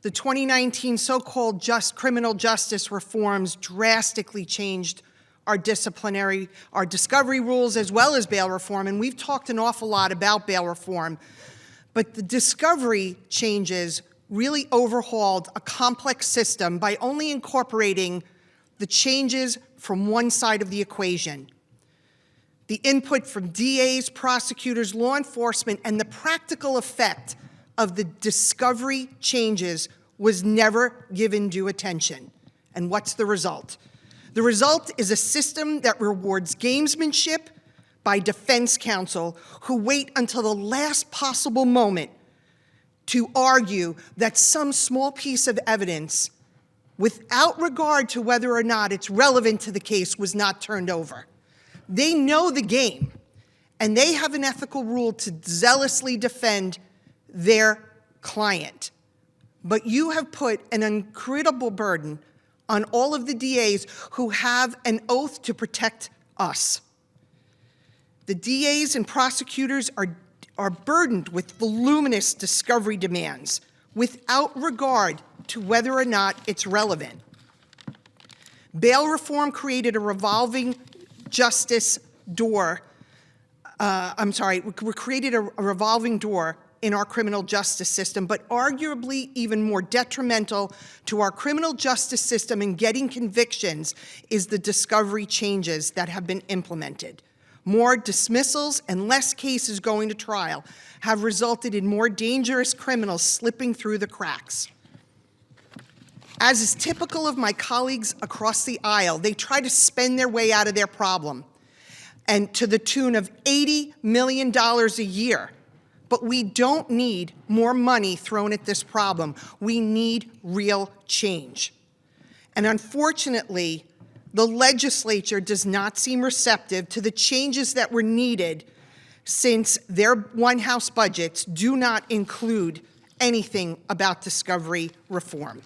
The 2019 so-called criminal justice reforms drastically changed our discovery rules as well as bail reform, and we've talked an awful lot about bail reform, but the discovery changes really overhauled a complex system by only incorporating the changes from one side of the equation. The input from DAs, prosecutors, law enforcement, and the practical effect of the discovery changes was never given due attention. And what's the result? The result is a system that rewards gamesmanship by defense counsel who wait until the last possible moment to argue that some small piece of evidence, without regard to whether or not it's relevant to the case, was not turned over. They know the game, and they have an ethical rule to zealously defend their client. But you have put an incredible burden on all of the DAs who have an oath to protect us. The DAs and prosecutors are burdened with voluminous discovery demands without regard to whether or not it's relevant. Bail reform created a revolving justice door, we created a revolving door in our criminal justice system, but arguably even more detrimental to our criminal justice system in getting convictions is the discovery changes that have been implemented. More dismissals and less cases going to trial have resulted in more dangerous criminals slipping through the cracks. As is typical of my colleagues across the aisle, they try to spend their way out of their problem, and to the tune of $80 million a year. But we don't need more money thrown at this problem. We need real change. And unfortunately, the legislature does not seem receptive to the changes that were needed, since their one-house budgets do not include anything about discovery reform.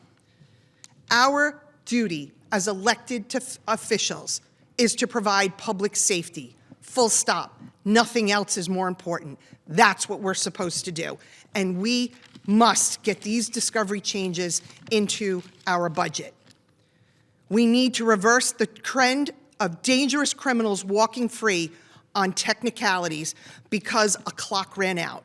Our duty as elected officials is to provide public safety, full stop. Nothing else is more important. That's what we're supposed to do. And we must get these discovery changes into our budget. We need to reverse the trend of dangerous criminals walking free on technicalities because a clock ran out.